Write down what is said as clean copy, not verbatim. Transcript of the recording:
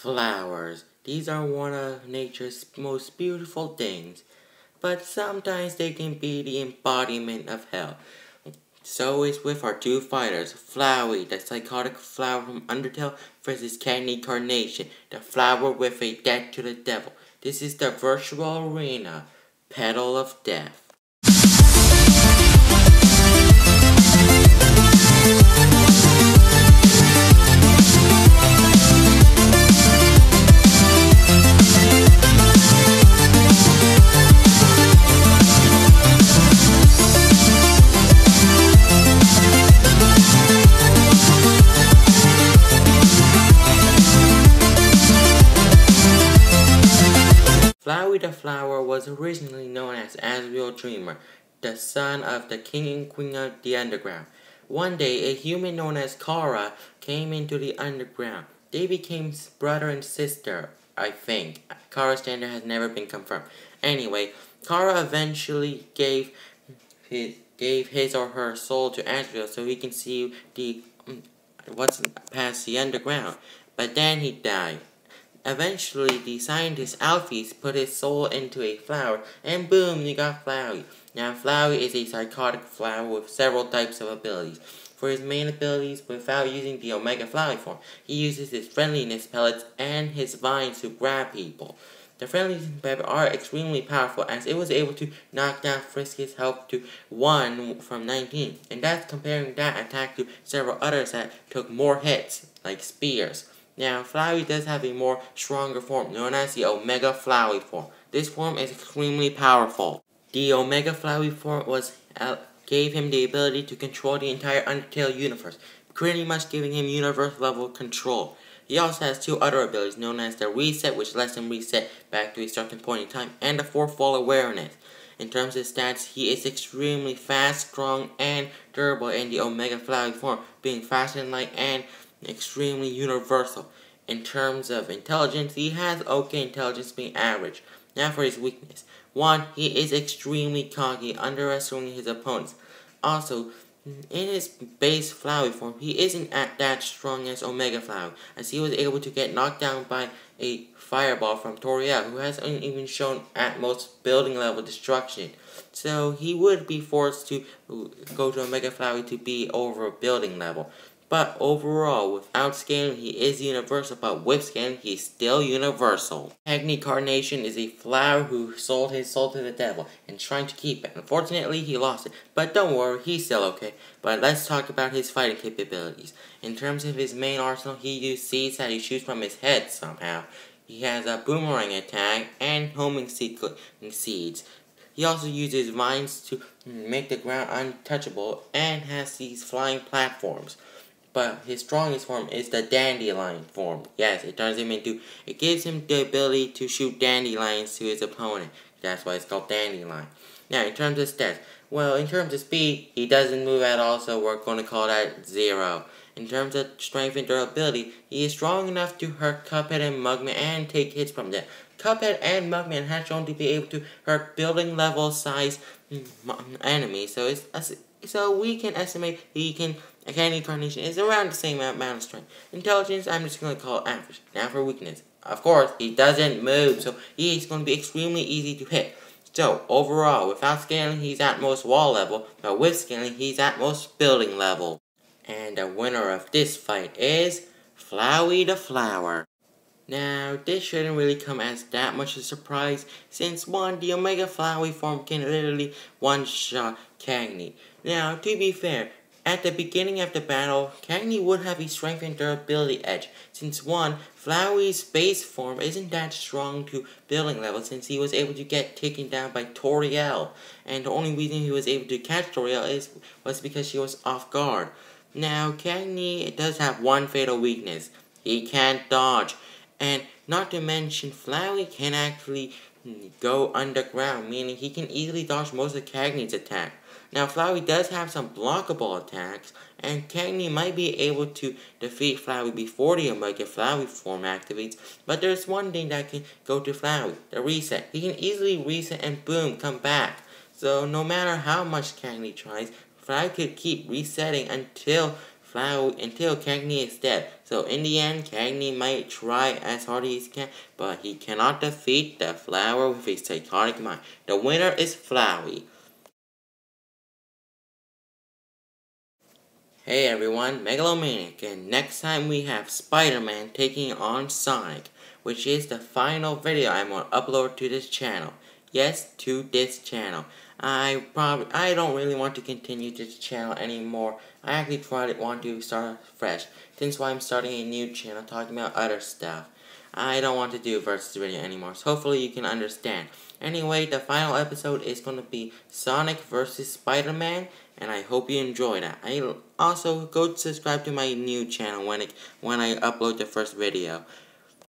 Flowers. These are one of nature's most beautiful things, but sometimes they can be the embodiment of hell. So is with our two fighters, Flowey, the psychotic flower from Undertale, versus Cagney Carnation, the flower with a debt to the devil. This is the virtual arena, Petal of Death. Flowey the Flower was originally known as Asriel Dreamer, the son of the king and queen of the underground. One day, a human known as Kara came into the underground. They became brother and sister, I think. Kara's gender has never been confirmed. Anyway, Kara eventually gave his or her soul to Asriel so he can see what's past the underground. But then he died. Eventually, the scientist Alphys put his soul into a flower, and boom, you got Flowey. Now, Flowey is a psychotic flower with several types of abilities. For his main abilities, without using the Omega Flowey form, he uses his friendliness pellets and his vines to grab people. The friendliness pellets are extremely powerful, as it was able to knock down Frisky's health to 1 from 19, and that's comparing that attack to several others that took more hits, like spears. Now, Flowey does have a more stronger form, known as the Omega Flowey form. This form is extremely powerful. The Omega Flowey form gave him the ability to control the entire Undertale universe, pretty much giving him universe-level control. He also has two other abilities, known as the Reset, which lets him reset back to a certain point in time, and the Fourfold Awareness. In terms of stats, he is extremely fast, strong, and durable in the Omega Flowey form, being fast and light and extremely universal. In terms of intelligence, he has okay intelligence, being average. Now for his weakness. 1. He is extremely cocky, underestimating his opponents. Also, in his base Flowey form, he isn't that strong as Omega Flowey, as he was able to get knocked down by a fireball from Toriel, who hasn't even shown at most building level destruction. So he would be forced to go to Omega Flowey to be over building level. But overall, without scaling, he is universal, but with scaling, he's still universal. Cagney Carnation is a flower who sold his soul to the devil and trying to keep it. Unfortunately, he lost it, but don't worry, he's still okay. But let's talk about his fighting capabilities. In terms of his main arsenal, he used seeds that he shoots from his head somehow. He has a boomerang attack and homing seeds. He also uses vines to make the ground untouchable and has these flying platforms. But his strongest form is the dandelion form. Yes, it gives him the ability to shoot dandelions to his opponent. That's why it's called dandelion. Now, in terms of stats, well, in terms of speed, he doesn't move at all, so we're going to call that 0. In terms of strength and durability, he is strong enough to hurt Cuphead and Mugman and take hits from them. Cuphead and Mugman have shown to be able to hurt building level size enemies, so we can estimate Cagney Carnation is around the same amount of strength. Intelligence, I'm just going to call it average. Now for weakness. Of course, he doesn't move, so he's going to be extremely easy to hit. So, overall, without scaling, he's at most wall level, but with scaling, he's at most building level. And the winner of this fight is Flowey the Flower. Now, this shouldn't really come as that much of a surprise, since 1, the Omega Flowey form can literally one-shot Cagney. Now, to be fair, at the beginning of the battle, Cagney would have a strength and durability edge, since 1, Flowey's base form isn't that strong to building level, since he was able to get taken down by Toriel, and the only reason he was able to catch Toriel was because she was off guard. Now, Cagney does have one fatal weakness. He can't dodge. And not to mention, Flowey can actually go underground, meaning he can easily dodge most of Cagney's attack. Now, Flowey does have some blockable attacks, and Cagney might be able to defeat Flowey before the Omega Flowey form activates, but there's one thing that can go to Flowey, the reset. He can easily reset and boom, come back. So no matter how much Cagney tries, Flowey could keep resetting until until Cagney is dead. So in the end, Cagney might try as hard as he can, but he cannot defeat the flower with his psychotic mind. The winner is Flowey. Hey everyone, Megalomaniac, and next time we have Spider-Man taking on Sonic, which is the final video I'm going to upload to this channel. Yes, to this channel. I don't really want to continue this channel anymore. I actually want to start fresh, since I'm starting a new channel talking about other stuff. I don't want to do a versus video anymore, so hopefully you can understand. Anyway, the final episode is going to be Sonic versus Spider-Man, and I hope you enjoy that. I also go subscribe to my new channel when I upload the first video.